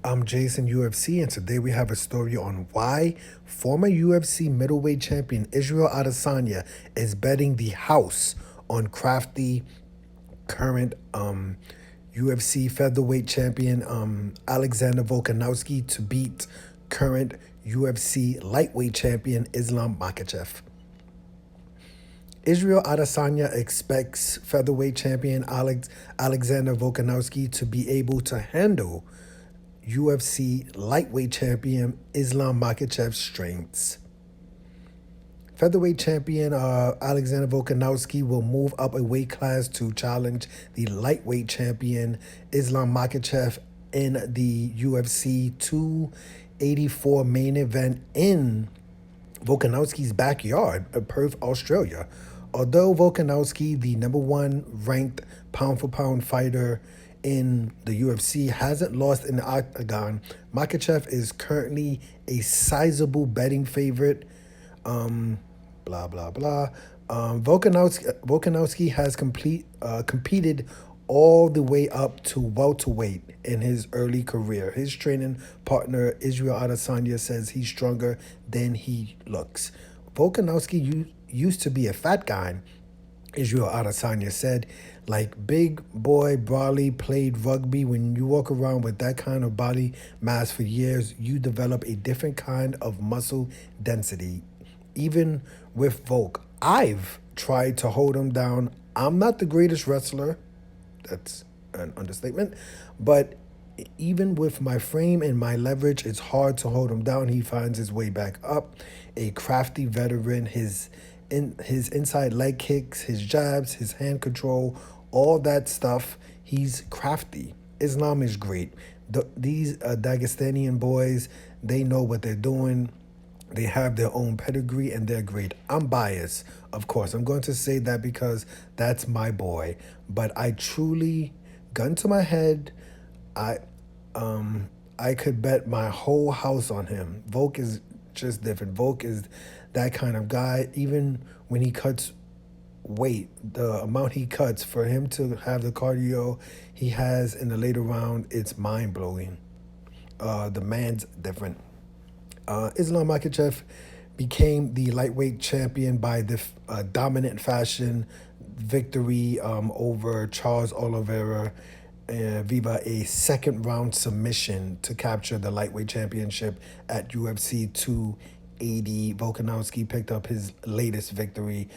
I'm Jason UFC, and today we have a story on why former UFC middleweight champion Israel Adesanya is betting the house on crafty current UFC featherweight champion Alexander Volkanovski to beat current UFC lightweight champion Islam Makhachev. Israel Adesanya expects featherweight champion Alexander Volkanovski to be able to handle UFC lightweight champion Islam Makhachev's strengths. Featherweight champion Alexander Volkanovski will move up a weight class to challenge the lightweight champion Islam Makhachev in the UFC 284 main event in Volkanovski's backyard of Perth, Australia. Although Volkanovski, the number one ranked pound for pound fighter in the UFC, hasn't lost in the octagon, Makhachev is currently a sizable betting favorite. Blah blah blah. Volkanovski has competed all the way up to welterweight in his early career. His training partner Israel Adesanya says he's stronger than he looks. Volkanovski used to be a fat guy. Israel Adesanya said, like big boy Brawley played rugby. When you walk around with that kind of body mass for years, you develop a different kind of muscle density. Even with Volk, I've tried to hold him down. I'm not the greatest wrestler. That's an understatement. But even with my frame and my leverage, it's hard to hold him down. He finds his way back up. A crafty veteran, his inside leg kicks, his jabs, his hand control, all that stuff. He's crafty. Islam is great. These Dagestanian boys, they know what they're doing. They have their own pedigree and they're great. I'm biased, of course. I'm going to say that because that's my boy. But I truly, gun to my head, I could bet my whole house on him. Volk is just different. Volk is that kind of guy. Even when he cuts weight, the amount he cuts, for him to have the cardio he has in the later round, it's mind blowing. The man's different. Islam Makhachev became the lightweight champion by the dominant fashion victory over Charles Oliveira via a second round submission to capture the lightweight championship at UFC 280. Volkanovski picked up his latest victory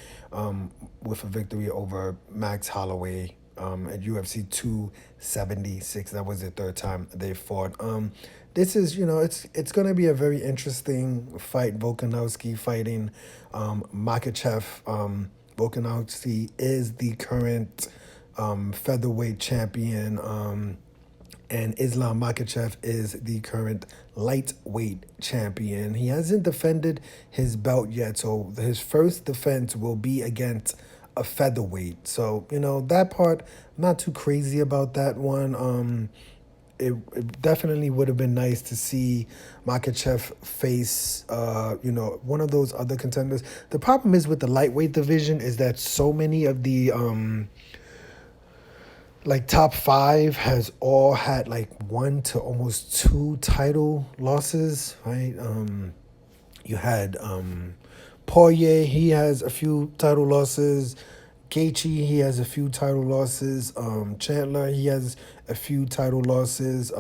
with a victory over Max Holloway at UFC 276. That was the third time they fought. This is, it's going to be a very interesting fight. Volkanovski fighting Makhachev. Volkanovski is the current featherweight champion, and Islam Makhachev is the current lightweight champion. He hasn't defended his belt yet, so his first defense will be against a featherweight. So, that part, I'm not too crazy about that one. It definitely would have been nice to see Makhachev face, one of those other contenders. The problem is with the lightweight division is that so many of the top five has all had like one to almost two title losses, right? You had Poirier, he has a few title losses. Gaethje, he has a few title losses. Chandler, he has a few title losses.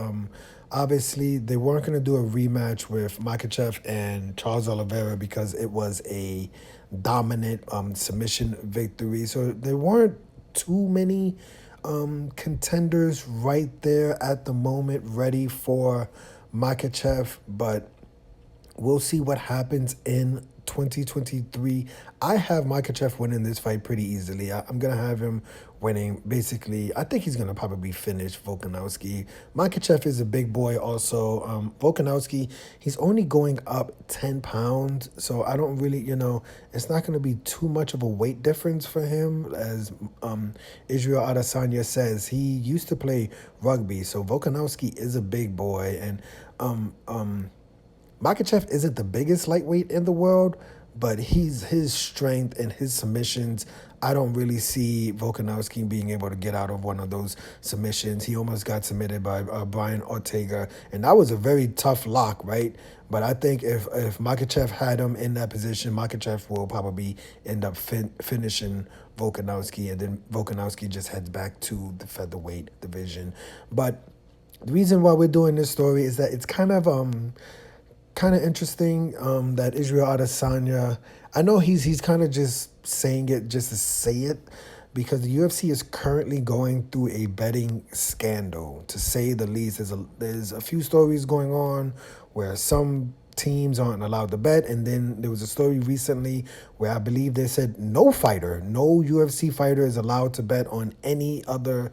Obviously, they weren't going to do a rematch with Makhachev and Charles Oliveira because it was a dominant submission victory. So there weren't too many contenders right there at the moment ready for Makhachev, but we'll see what happens in 2023. I have Makhachev winning this fight pretty easily. I'm going to have him winning. Basically, I think he's going to probably finish Volkanovski. Makhachev is a big boy also. Volkanovski, he's only going up 10 pounds, so I don't really, it's not going to be too much of a weight difference for him. As Israel Adesanya says, he used to play rugby, so Volkanovski is a big boy, and Makhachev isn't the biggest lightweight in the world, but his strength and his submissions, I don't really see Volkanovski being able to get out of one of those submissions. He almost got submitted by Brian Ortega, and that was a very tough lock, right? But I think if Makhachev had him in that position, Makhachev will probably end up finishing Volkanovski, and then Volkanovski just heads back to the featherweight division. But the reason why we're doing this story is that it's kind of interesting that Israel Adesanya, I know he's kind of just saying it just to say it, because the UFC is currently going through a betting scandal, to say the least. There's a few stories going on where some teams aren't allowed to bet, and then there was a story recently where I believe they said no UFC fighter is allowed to bet on any other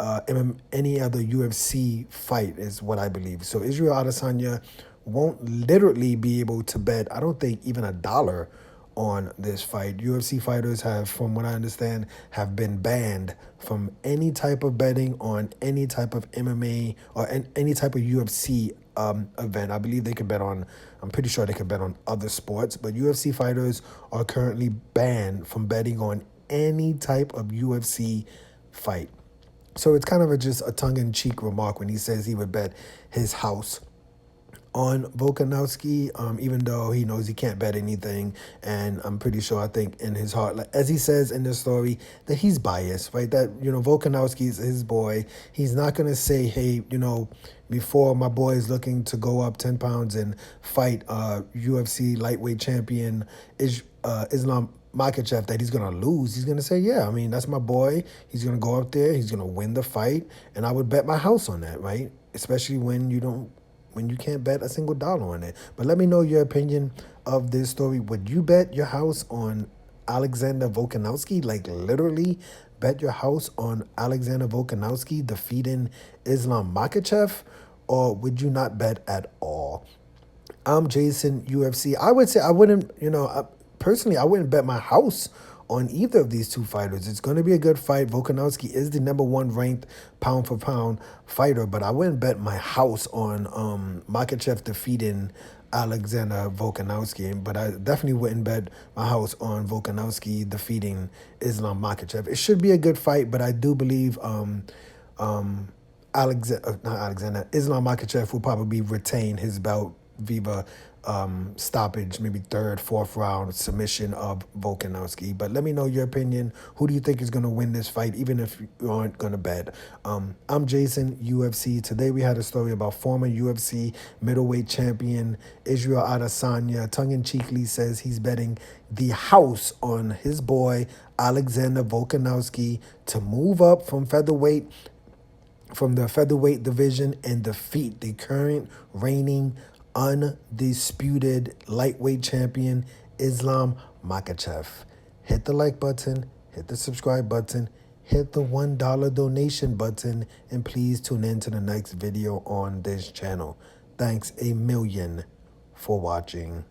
UFC fight, is what I believe. So Israel Adesanya won't literally be able to bet, I don't think, even $1 on this fight. UFC fighters have, from what I understand, have been banned from any type of betting on any type of MMA or any type of UFC event. I believe they could bet on, I'm pretty sure they could bet on other sports, but UFC fighters are currently banned from betting on any type of UFC fight. So it's kind of just a tongue-in-cheek remark when he says he would bet his house on Volkanovski, even though he knows he can't bet anything. And I'm pretty sure, I think in his heart, like, as he says in the story, that he's biased, right? That, Volkanovski is his boy. He's not going to say, hey, before my boy is looking to go up 10 pounds and fight UFC lightweight champion Islam Makhachev, that he's going to lose. He's going to say, yeah, I mean, that's my boy. He's going to go up there. He's going to win the fight. And I would bet my house on that, right? Especially when you can't bet a single dollar on it. But let me know your opinion of this story. Would you bet your house on Alexander Volkanovski? Like, literally bet your house on Alexander Volkanovski defeating Islam Makhachev? Or would you not bet at all? I'm Jason, UFC. I would say I wouldn't, personally, I wouldn't bet my house on either of these two fighters. It's going to be a good fight. Volkanovski is the #1 ranked pound-for-pound fighter, but I wouldn't bet my house on Makhachev defeating Alexander Volkanovski. But I definitely wouldn't bet my house on Volkanovski defeating Islam Makhachev. It should be a good fight, but I do believe Islam Makhachev will probably retain his belt via stoppage, maybe third, fourth round submission of Volkanovski. But let me know your opinion. Who do you think is going to win this fight, even if you aren't going to bet? I'm Jason, UFC. Today we had a story about former UFC middleweight champion Israel Adesanya tongue-in-cheekly says he's betting the house on his boy Alexander Volkanovski to move up from the featherweight division and defeat the current reigning undisputed lightweight champion Islam Makhachev. Hit the like button, hit the subscribe button, hit the $1 donation button, and please tune in to the next video on this channel. Thanks a million for watching.